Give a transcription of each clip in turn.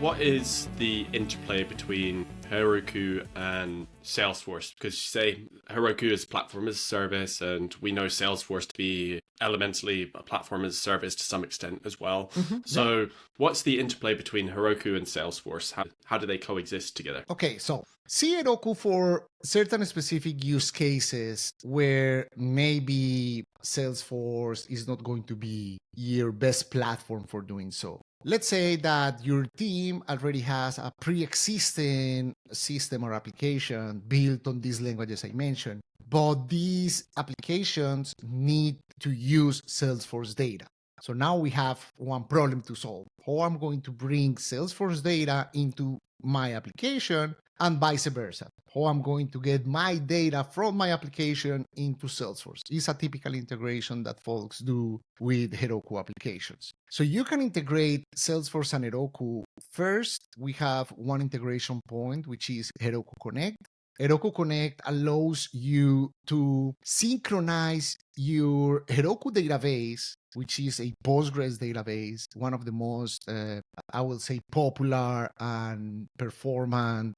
what is the interplay between Heroku and Salesforce? Because you say Heroku is platform as a service, and we know Salesforce to be elementally a platform as a service to some extent as well. So what's the interplay between Heroku and Salesforce? How do they coexist together? Okay, so see Heroku for certain specific use cases where maybe Salesforce is not going to be your best platform for doing so. Let's say that your team already has a pre-existing system or application built on these languages I mentioned, but these applications need to use Salesforce data. So now we have one problem to solve. How I'm going to bring Salesforce data into my application and vice versa. How I'm going to get my data from my application into Salesforce. It's a typical integration that folks do with Heroku applications. So you can integrate Salesforce and Heroku. First, we have one integration point, which is Heroku Connect. Heroku Connect allows you to synchronize your Heroku database, which is a Postgres database, one of the most, I will say, popular and performant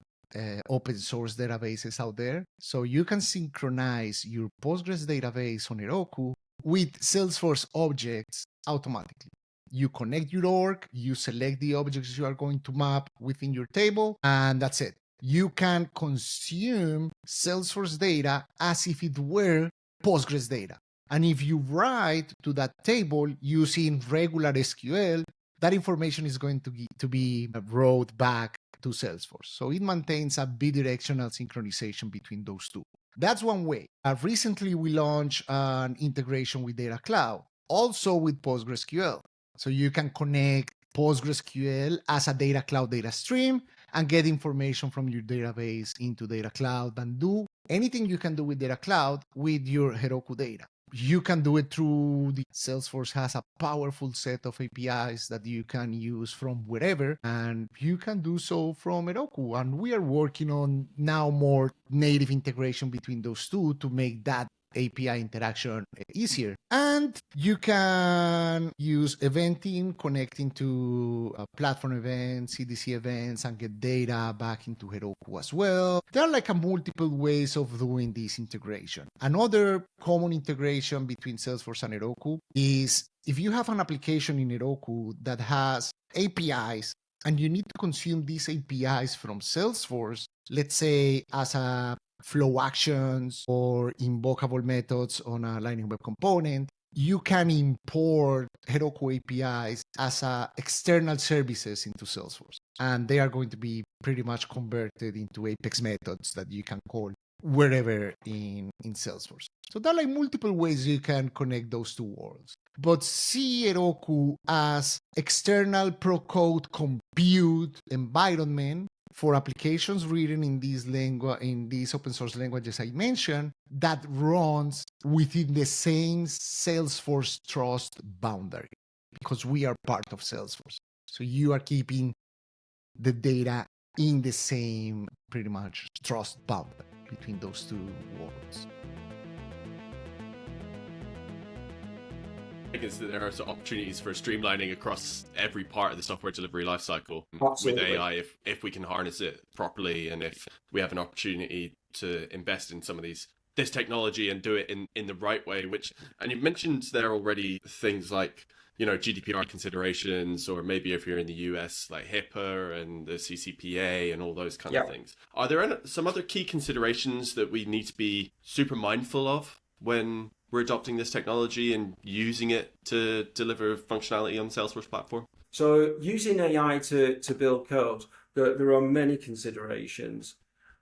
open source databases out there. So you can synchronize your Postgres database on Heroku with Salesforce objects automatically. You connect your org, you select the objects you are going to map within your table, and that's it. You can consume Salesforce data as if it were Postgres data. And if you write to that table using regular SQL, that information is going to be wrote back to Salesforce. So it maintains a bidirectional synchronization between those two. That's one way. Recently, we launched an integration with Data Cloud, also with PostgreSQL. So you can connect PostgreSQL as a Data Cloud data stream and get information from your database into Data Cloud and do anything you can do with Data Cloud with your Heroku data. You can do it through Salesforce has a powerful set of APIs that you can use from wherever, and you can do so from Heroku. And we are working on now more native integration between those two to make that API interaction easier. And you can use eventing, connecting to platform events, CDC events, and get data back into Heroku as well. There are like multiple ways of doing this integration. Another common integration between Salesforce and Heroku is if you have an application in Heroku that has APIs and you need to consume these APIs from Salesforce, let's say as a flow actions or invocable methods on a Lightning Web Component, you can import Heroku APIs as external services into Salesforce. And they are going to be pretty much converted into Apex methods that you can call wherever in Salesforce. So there are like multiple ways you can connect those two worlds. But see Heroku as external pro-code compute environment for applications written in these open source languages I mentioned that runs within the same Salesforce trust boundary because we are part of Salesforce. So you are keeping the data in the same pretty much trust boundary between those two worlds. I guess that there are opportunities for streamlining across every part of the software delivery lifecycle with AI if we can harness it properly and if we have an opportunity to invest in some of this technology and do it in the right way. And you mentioned there already things like GDPR considerations, or maybe if you're in the US, like HIPAA and the CCPA and all those kind of things. Are there some other key considerations that we need to be super mindful of when we're adopting this technology and using it to deliver functionality on the Salesforce platform? So using AI to build code, there are many considerations.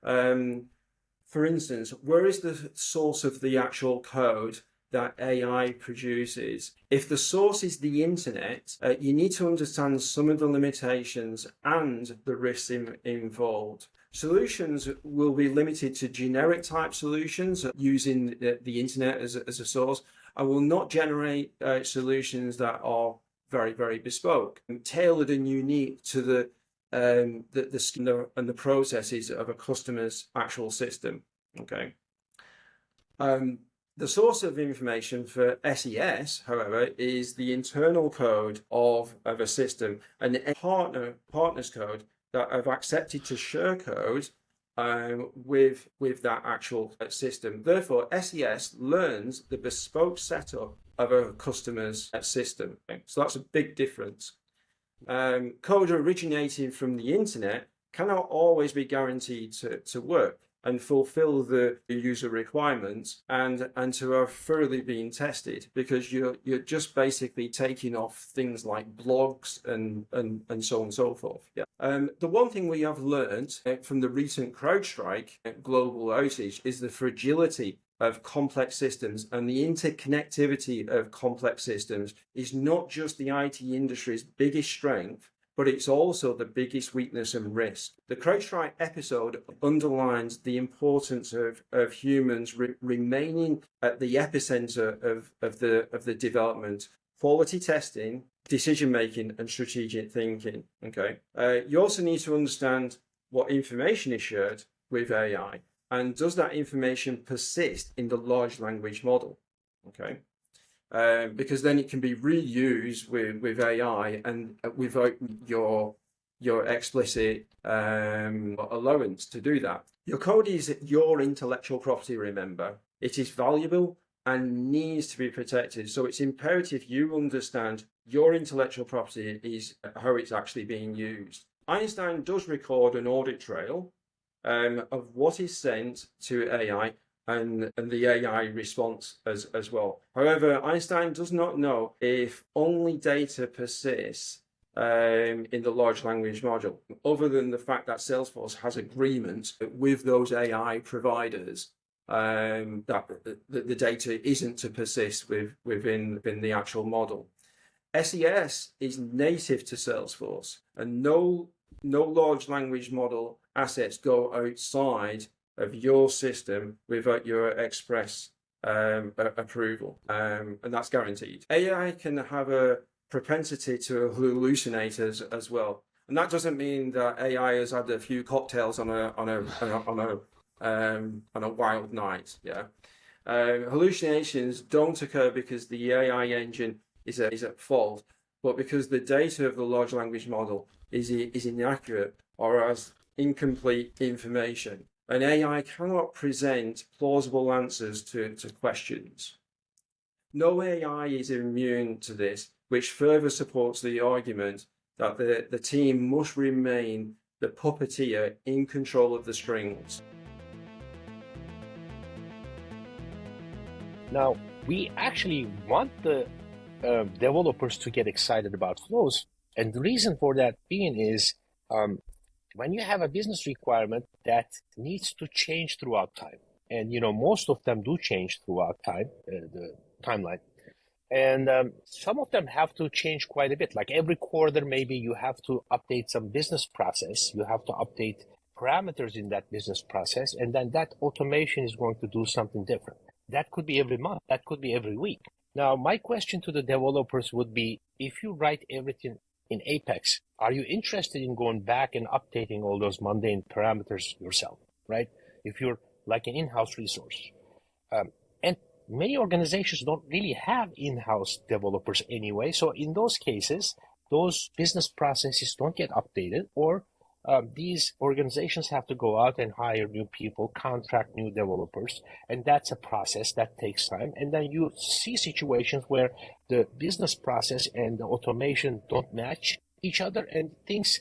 For instance, where is the source of the actual code that AI produces? If the source is the internet, you need to understand some of the limitations and the risks involved. Solutions will be limited to generic type solutions using the internet as a source. I will not generate solutions that are very, very bespoke and tailored and unique to the skill and the processes of a customer's actual system. Okay. The source of information for SES, however, is the internal code of a system, and a partner's code that have accepted to share code with that actual system. Therefore, SES learns the bespoke setup of a customer's system. So that's a big difference. Code originating from the internet cannot always be guaranteed to work and fulfill the user requirements and to have thoroughly been tested, because you're just basically taking off things like blogs and so on and so forth. Yeah. The one thing we have learned from the recent CrowdStrike global outage is the fragility of complex systems, and the interconnectivity of complex systems is not just the IT industry's biggest strength, but it's also the biggest weakness and risk. The CrowdStrike episode underlines the importance of humans remaining at the epicenter of the development, quality testing, decision making, and strategic thinking. Okay. You also need to understand what information is shared with AI, and does that information persist in the large language model? Okay. Because then it can be reused with AI and without your explicit allowance to do that. Your code is your intellectual property, remember. It is valuable and needs to be protected. So it's imperative you understand your intellectual property is how it's actually being used. Einstein does record an audit trail of what is sent to AI and the AI response as well. However, Einstein does not know if only data persists in the large language model, other than the fact that Salesforce has agreement with those AI providers that the data isn't to persist within the actual model. SES is native to Salesforce, and no large language model assets go outside of your system without your express approval, and that's guaranteed. AI can have a propensity to hallucinate as well, and that doesn't mean that AI has had a few cocktails on a wild night. Yeah, hallucinations don't occur because the AI engine is at fault, but because the data of the large language model is inaccurate or has incomplete information. An AI cannot present plausible answers to questions. No AI is immune to this, which further supports the argument that the team must remain the puppeteer in control of the strings. Now, we actually want the developers to get excited about flows, and the reason for that being is when you have a business requirement that needs to change throughout time, and most of them do change throughout time, the timeline, and some of them have to change quite a bit. Like every quarter, maybe you have to update some business process, you have to update parameters in that business process, and then that automation is going to do something different. That could be every month, that could be every week. Now, my question to the developers would be, if you write everything in Apex, are you interested in going back and updating all those mundane parameters yourself, right? If you're like an in-house resource. And many organizations don't really have in-house developers anyway. So in those cases, those business processes don't get updated, or these organizations have to go out and hire new people, contract new developers, and that's a process that takes time. And then you see situations where the business process and the automation don't match each other, and things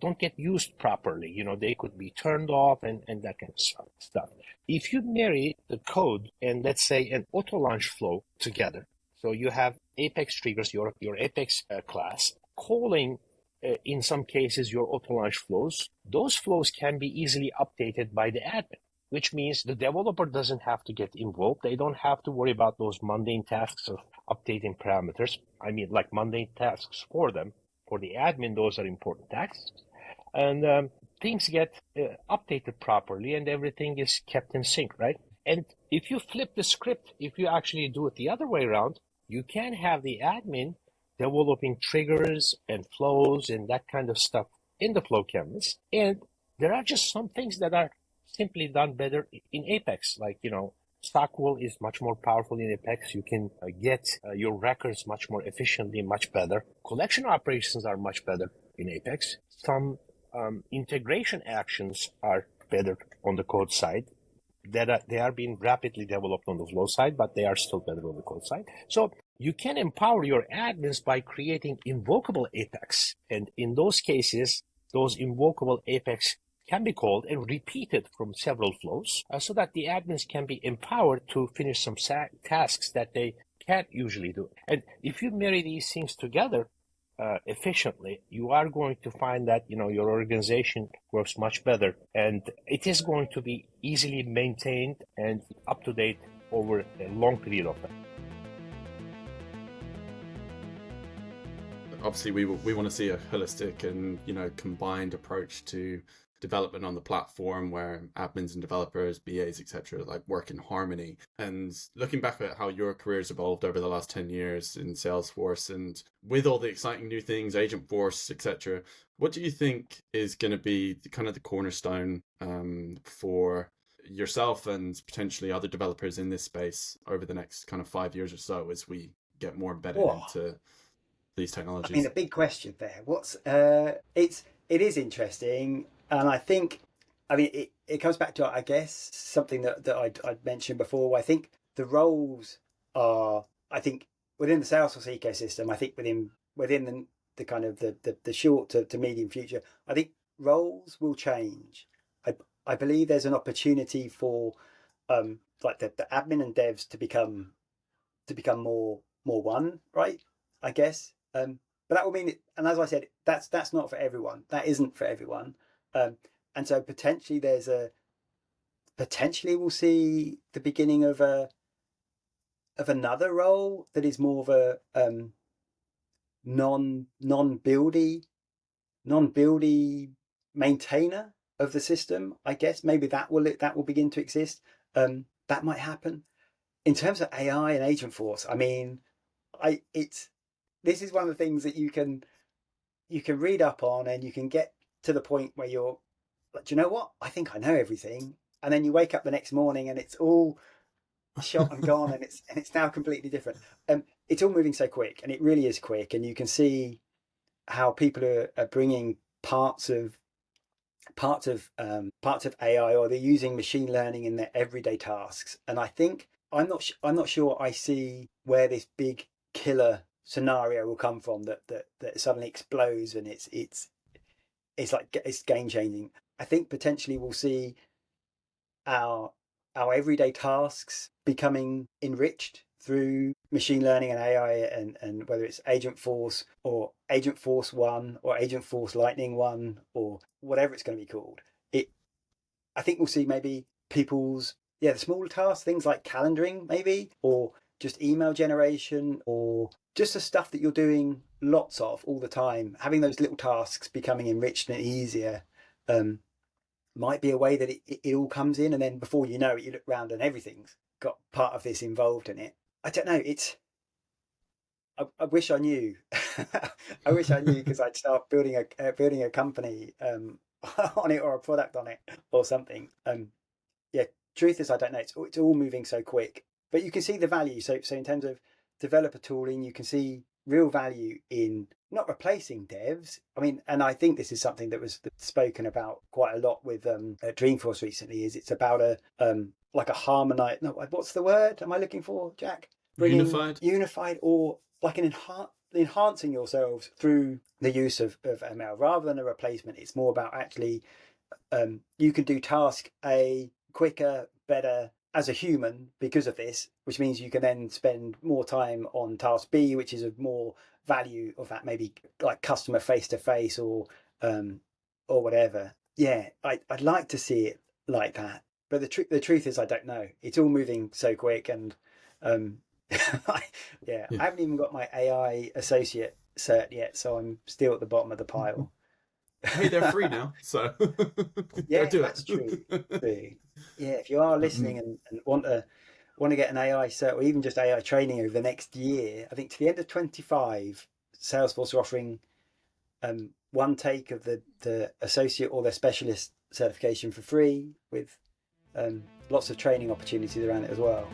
don't get used properly. They could be turned off and that kind of stuff. If you marry the code and, let's say, an auto launch flow together, so you have Apex triggers, your Apex class, calling in some cases your auto launch flows, those flows can be easily updated by the admin, which means the developer doesn't have to get involved. They don't have to worry about those mundane tasks of updating parameters. I mean, like mundane tasks for them. For the admin, those are important tasks. And things get updated properly, and everything is kept in sync, right? And if you flip the script, if you actually do it the other way around, you can have the admin developing triggers and flows and that kind of stuff in the flow canvas. And there are just some things that are simply done better in Apex, like, Stockwell is much more powerful in Apex. You can get your records much more efficiently, much better. Collection operations are much better in Apex. Some integration actions are better on the code side. They are being rapidly developed on the flow side, but they are still better on the code side. So you can empower your admins by creating invocable Apex. And in those cases, those invocable Apex can be called and repeated from several flows so that the admins can be empowered to finish some tasks that they can't usually do. And if you marry these things together efficiently, you are going to find that your organization works much better, and it is going to be easily maintained and up to date over a long period of time. Obviously, we want to see a holistic and combined approach to development on the platform where admins and developers, BAs, etc., like work in harmony. And looking back at how your career's evolved over the last 10 years in Salesforce, and with all the exciting new things, Agentforce, etc., what do you think is going to be the cornerstone for yourself and potentially other developers in this space over the next 5 years or so as we get more embedded into these technologies? I mean, a big question there. It is interesting. And I think, it comes back to, I guess, something that I'd mentioned before. I think the roles are, within the Salesforce ecosystem, I think within the kind of the short to medium future, I think roles will change. I believe there's an opportunity for like the admin and devs to become more one, right? I guess. But that will mean, and as I said, that's not for everyone. That isn't for everyone. And so potentially we'll see the beginning of another role that is more of a non-buildy maintainer of the system. I guess maybe that will begin to exist. That might happen. In terms of AI and Agentforce, this is one of the things that you can read up on, and you can get to the point where you're like, do you know what? I think I know everything. And then you wake up the next morning and it's all shot and gone, and it's now completely different. It's all moving so quick, and it really is quick. And you can see how people are bringing parts of AI, or they're using machine learning in their everyday tasks. And I think I'm not sure I see where this big killer scenario will come from that suddenly explodes and it's game changing. I think potentially we'll see our everyday tasks becoming enriched through machine learning and AI, and whether it's Agentforce or Agentforce One or Agentforce Lightning One or whatever it's going to be called. I think we'll see maybe people's the smaller tasks, things like calendaring maybe, or just email generation, or just the stuff that you're doing lots of all the time, having those little tasks becoming enriched and easier might be a way that it all comes in. And then before you know it, you look around and everything's got part of this involved in it. I don't know. I wish I knew. I wish I knew, because I'd start building a company on it, or a product on it, or something. Truth is, I don't know. It's all moving so quick, but you can see the value. So in terms of developer tooling, you can see real value in not replacing devs. And I think this is something that was spoken about quite a lot with Dreamforce recently. Is it's about like a harmonized. No, what's the word am I looking for, Jack? Unified, or like an enhancing yourselves through the use of ML rather than a replacement. It's more about actually you can do task A quicker, better as a human because of this, which means you can then spend more time on task B, which is of more value of that, maybe like customer face to face or whatever. I'd like to see it like that, but the truth is I don't know. It's all moving so quick, and I haven't even got my AI associate cert yet, so I'm still at the bottom of the pile. Hey, they're free now, so that's true. If you are listening and want to get an AI cert, or even just AI training over the next year, I think to the end of 25, Salesforce are offering one take of the associate or their specialist certification for free, with lots of training opportunities around it as well.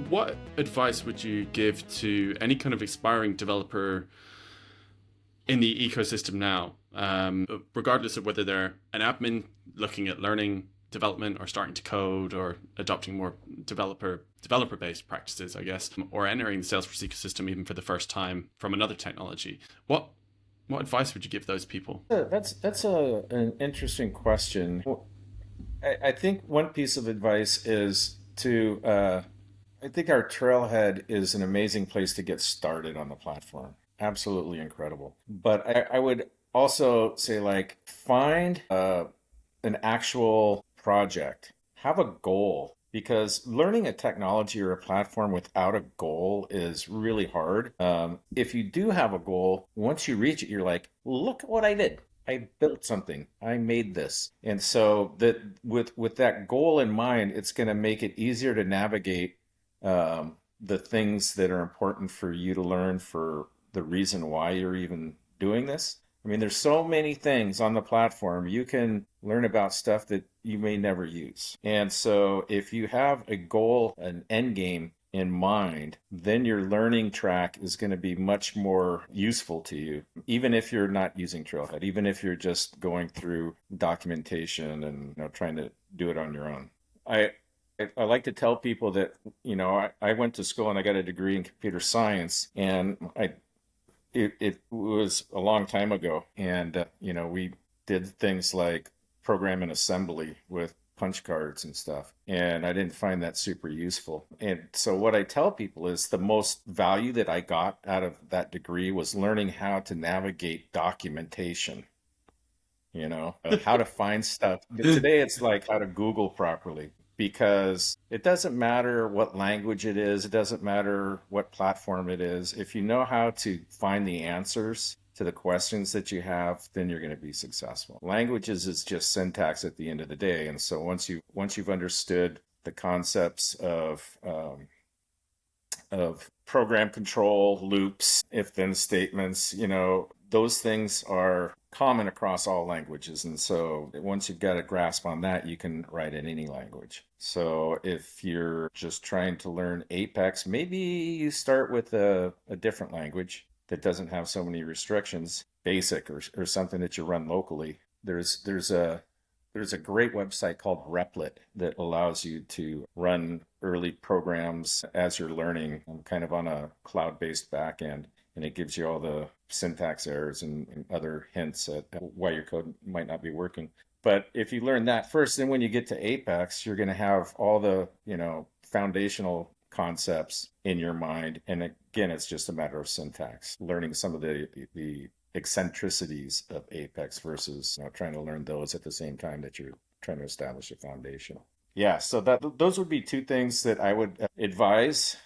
What advice would you give to any kind of aspiring developer in the ecosystem now, regardless of whether they're an admin looking at learning development or starting to code or adopting more developer-based practices, I guess, or entering the Salesforce ecosystem even for the first time from another technology? What advice would you give those people? That's an interesting question. I think one piece of advice is to I think our Trailhead is an amazing place to get started on the platform. Absolutely incredible. But I would also say, like, find an actual project. Have a goal, because learning a technology or a platform without a goal is really hard. If you do have a goal, once you reach it, you're like, look at what I did. I built something. I made this. And so that with that goal in mind, it's going to make it easier to navigate the things that are important for you to learn, for the reason why you're even doing this. I mean, there's so many things on the platform. You can learn about stuff that you may never use. And so if you have a goal, an end game in mind, then your learning track is going to be much more useful to you, even if you're not using Trailhead, even if you're just going through documentation and trying to do it on your own. I like to tell people that, I went to school and I got a degree in computer science, and it was a long time ago. And, we did things like program and assembly with punch cards and stuff. And I didn't find that super useful. And so what I tell people is the most value that I got out of that degree was learning how to navigate documentation, how to find stuff. Today, it's like how to Google properly. Because it doesn't matter what language it is, it doesn't matter what platform it is. If you know how to find the answers to the questions that you have, then you're going to be successful. Languages is just syntax at the end of the day. And so once you've understood the concepts of program control, loops, if-then statements, those things are common across all languages. And so once you've got a grasp on that, you can write in any language. So if you're just trying to learn Apex, maybe you start with a different language that doesn't have so many restrictions, Basic or something that you run locally. There's a great website called Replit that allows you to run early programs as you're learning, kind of on a cloud-based backend. And it gives you all the syntax errors and other hints at why your code might not be working. But if you learn that first, then when you get to Apex, you're going to have all the, foundational concepts in your mind. And again, it's just a matter of syntax, learning some of the eccentricities of Apex versus trying to learn those at the same time that you're trying to establish a foundation. Yeah, so those would be two things that I would advise.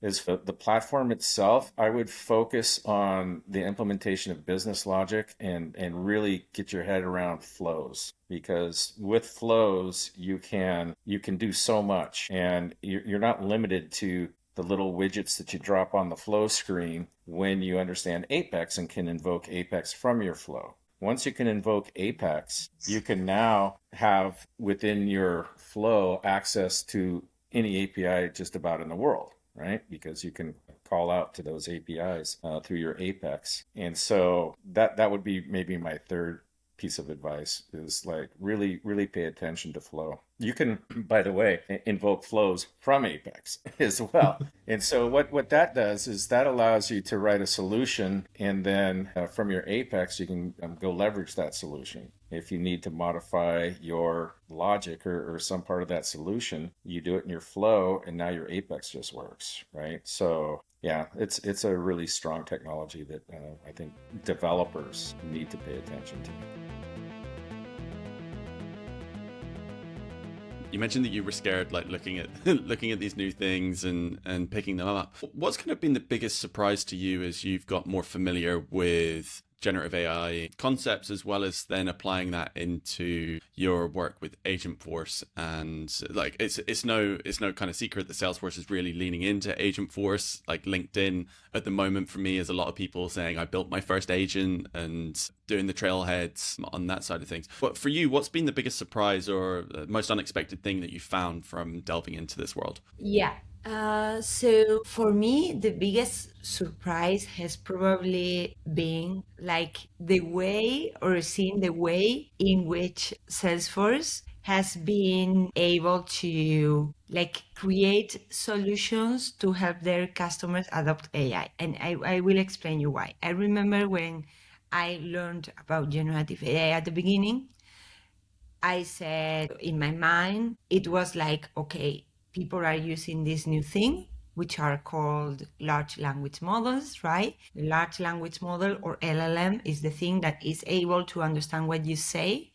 Is for the platform itself, I would focus on the implementation of business logic and really get your head around flows, because with flows you can do so much, and you're not limited to the little widgets that you drop on the flow screen when you understand Apex and can invoke Apex from your flow. Once you can invoke Apex, you can now have within your flow access to any API just about in the world, right? Because you can call out to those APIs through your Apex. And so that would be maybe my third piece of advice, is like really, really pay attention to flow. You can, by the way, invoke flows from Apex as well. And so what that does is that allows you to write a solution, and then from your Apex, you can go leverage that solution. If you need to modify your logic or some part of that solution, you do it in your flow, and now your Apex just works, right? So yeah, it's a really strong technology that I think developers need to pay attention to. You mentioned that you were scared, like looking at these new things and picking them up. What's kind of been the biggest surprise to you as you've got more familiar with generative AI concepts, as well as then applying that into your work with Agentforce. And like it's no kind of secret that Salesforce is really leaning into Agentforce. Like LinkedIn at the moment for me is a lot of people saying I built my first agent and doing the trailheads on that side of things. But for you, what's been the biggest surprise or most unexpected thing that you found from delving into this world? Yeah. So for me, the biggest surprise has probably been like the way or seeing the way in which Salesforce has been able to like create solutions to help their customers adopt AI. And I will explain you why. I remember when I learned about generative AI at the beginning, I said in my mind, it was like, okay, people are using this new thing, which are called large language models, right? The large language model, or LLM, is the thing that is able to understand what you say,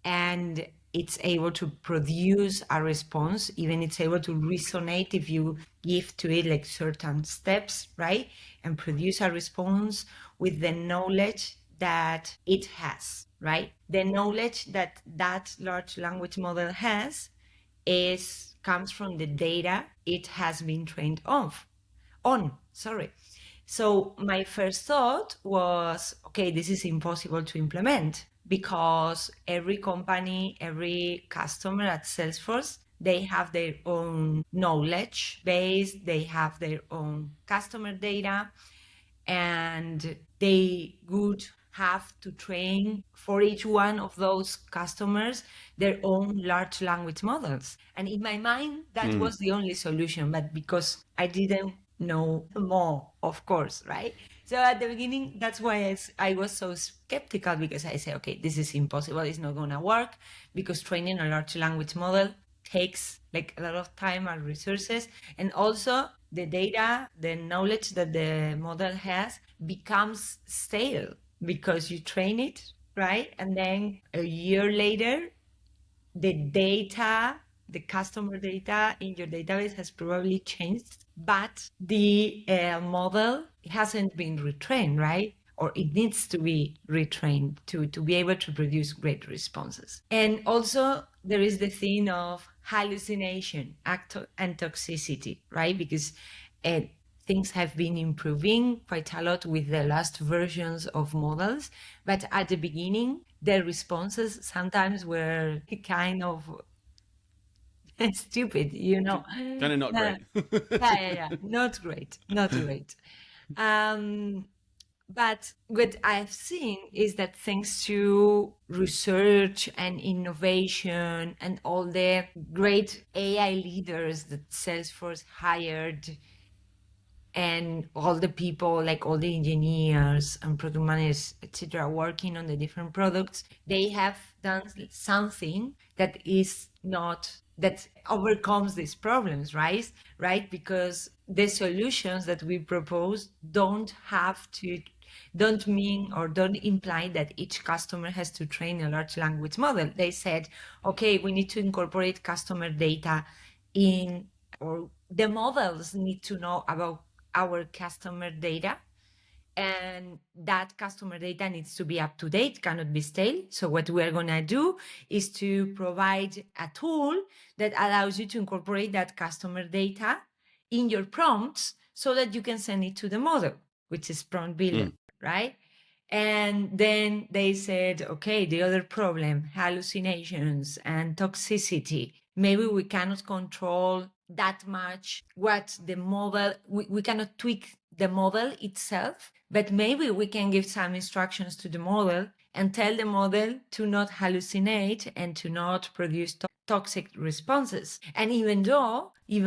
and it's able to produce a response. Even it's able to resonate if you give to it like certain steps, right? And produce a response with the knowledge that it has, right? The knowledge that that large language model has comes from the data it has been trained on. So my first thought was, okay, this is impossible to implement because every company, every customer at Salesforce, they have their own knowledge base, they have their own customer data, and they would have to train for each one of those customers their own large language models. And in my mind, that was the only solution, but because I didn't know more, of course, right? So at the beginning, that's why I was so skeptical, because I said, okay, this is impossible, it's not gonna work, because training a large language model takes like a lot of time and resources, and also the data, the knowledge that the model has becomes stale because you train it, right? And then a year later, the data, the customer data in your database has probably changed, but the model hasn't been retrained, right? Or it needs to be retrained to be able to produce great responses. And also there is the thing of hallucination and toxicity, right? Because things have been improving quite a lot with the last versions of models, but at the beginning, the responses sometimes were kind of stupid, you know. Kind of not great. Yeah. Not great. But what I've seen is that thanks to research and innovation and all the great AI leaders that Salesforce hired, and all the people, like all the engineers and product managers, etc., working on the different products, they have done something that overcomes these problems, right? Because the solutions that we propose don't mean or don't imply that each customer has to train a large language model. They said, okay, we need to incorporate customer data or the models need to know about our customer data, and that customer data needs to be up to date, cannot be stale. So what we are going to do is to provide a tool that allows you to incorporate that customer data in your prompts so that you can send it to the model, which is prompt builder, right? And then they said, okay, the other problem, hallucinations and toxicity. Maybe we cannot control that much what the model, we cannot tweak the model itself, but maybe we can give some instructions to the model and tell the model to not hallucinate and to not produce toxic responses. And even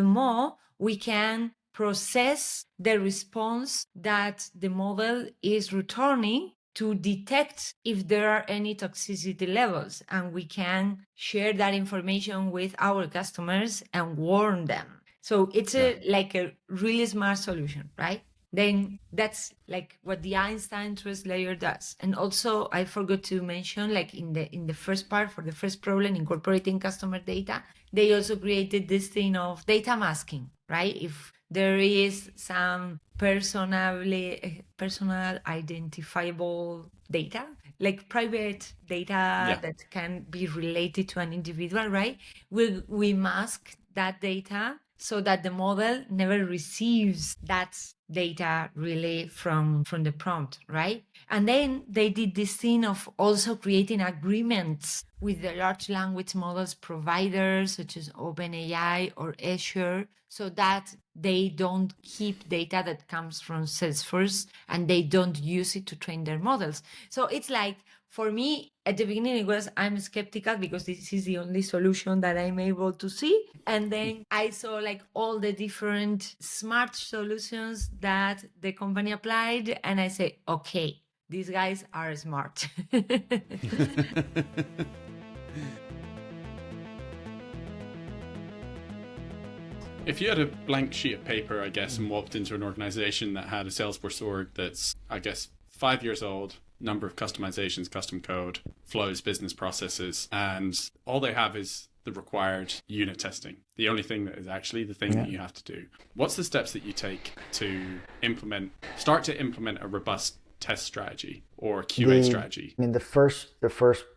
more, we can process the response that the model is returning to detect if there are any toxicity levels, and we can share that information with our customers and warn them. So it's like a really smart solution, right? Then that's like what the Einstein trust layer does. And also I forgot to mention, like in the first part, for the first problem, incorporating customer data, they also created this thing of data masking, right? If there is some personal identifiable data, like private data that can be related to an individual, right? We mask that data so that the model never receives that data really from the prompt, right? And then they did this thing of also creating agreements with the large language models providers such as OpenAI or Azure, so that they don't keep data that comes from Salesforce and they don't use it to train their models. So it's like, for me, at the beginning, it was, I'm skeptical because this is the only solution that I'm able to see. And then I saw like all the different smart solutions that the company applied. And I say, okay, these guys are smart. If you had a blank sheet of paper, I guess, and walked into an organization that had a Salesforce org that's, I guess, 5 years old, number of customizations, custom code, flows, business processes, and all they have is the required unit testing. The only thing that is actually the thing that you have to do. What's the steps that you take to start to implement a robust test strategy or QA strategy? I mean, the first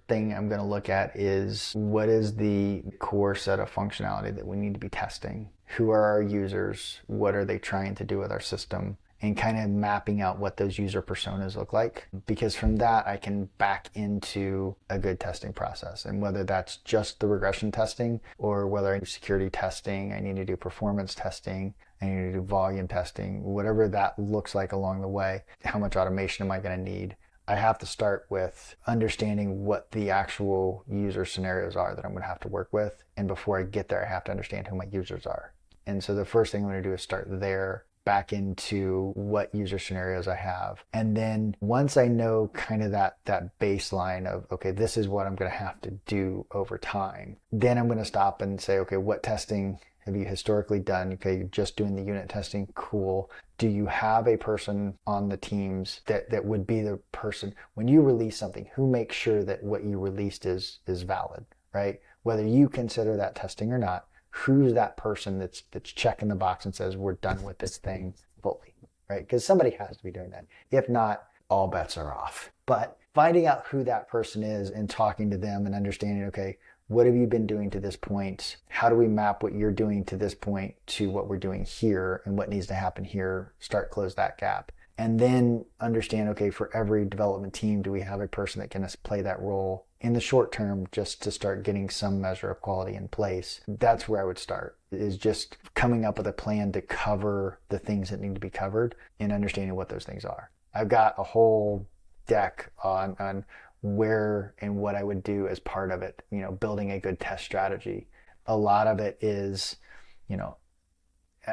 thing I'm going to look at is what is the core set of functionality that we need to be testing? Who are our users? What are they trying to do with our system? And kind of mapping out what those user personas look like. Because from that, I can back into a good testing process. And whether that's just the regression testing or whether I do security testing, I need to do performance testing, I need to do volume testing, whatever that looks like along the way, how much automation am I going to need? I have to start with understanding what the actual user scenarios are that I'm going to have to work with. And before I get there, I have to understand who my users are. And so the first thing I'm going to do is start there, back into what user scenarios I have. And then once I know kind of that baseline of, okay, this is what I'm going to have to do over time, then I'm going to stop and say, okay, what testing have you historically done? Okay, you're just doing the unit testing. Cool. Do you have a person on the teams that would be the person when you release something, who makes sure that what you released is valid, right? Whether you consider that testing or not, who's that person that's checking the box and says, we're done with this thing fully, right? Because somebody has to be doing that. If not, all bets are off. But finding out who that person is and talking to them and understanding, okay, what have you been doing to this point? How do we map what you're doing to this point to what we're doing here and what needs to happen here? Close that gap. And then understand, okay, for every development team, do we have a person that can play that role in the short term just to start getting some measure of quality in place? That's where I would start, is just coming up with a plan to cover the things that need to be covered and understanding what those things are. I've got a whole deck on where and what I would do as part of it, building a good test strategy. A lot of it is,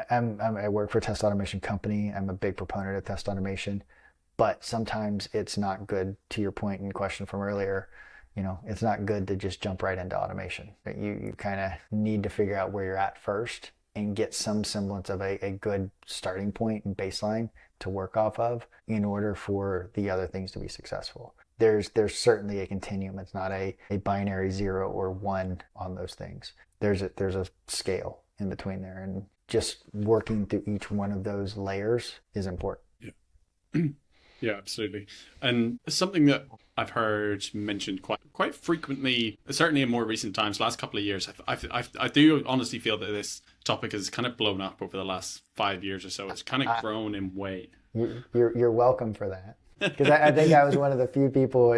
I work for a test automation company. I'm a big proponent of test automation, but sometimes it's not good, to your point and question from earlier, it's not good to just jump right into automation. You kind of need to figure out where you're at first and get some semblance of a good starting point and baseline to work off of in order for the other things to be successful. There's certainly a continuum. It's not a binary 0 or 1 on those things. There's a scale in between there, and just working through each one of those layers is important. Yeah. Yeah, absolutely. And something that I've heard mentioned quite frequently, certainly in more recent times, last couple of years, I do honestly feel that this topic has kind of blown up over the last 5 years or so. It's kind of grown in weight. You're welcome for that. Because I think I was one of the few people,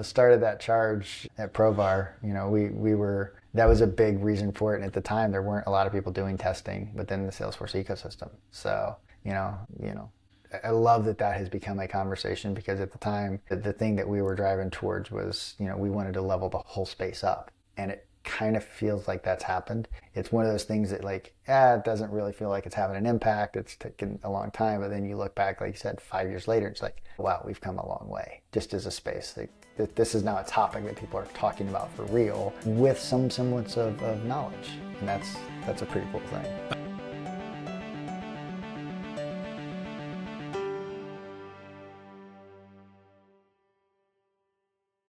started that charge at Provar. We were, that was a big reason for it. And at the time, there weren't a lot of people doing testing within the Salesforce ecosystem. So, I love that has become a conversation, because at the time, the thing that we were driving towards was, we wanted to level the whole space up. And it kind of feels like that's happened. It's one of those things that it doesn't really feel like it's having an impact. It's taken a long time, but then you look back, like you said, 5 years later, it's like, wow, we've come a long way just as a space. This is now a topic that people are talking about for real with some semblance of knowledge. And that's a pretty cool thing.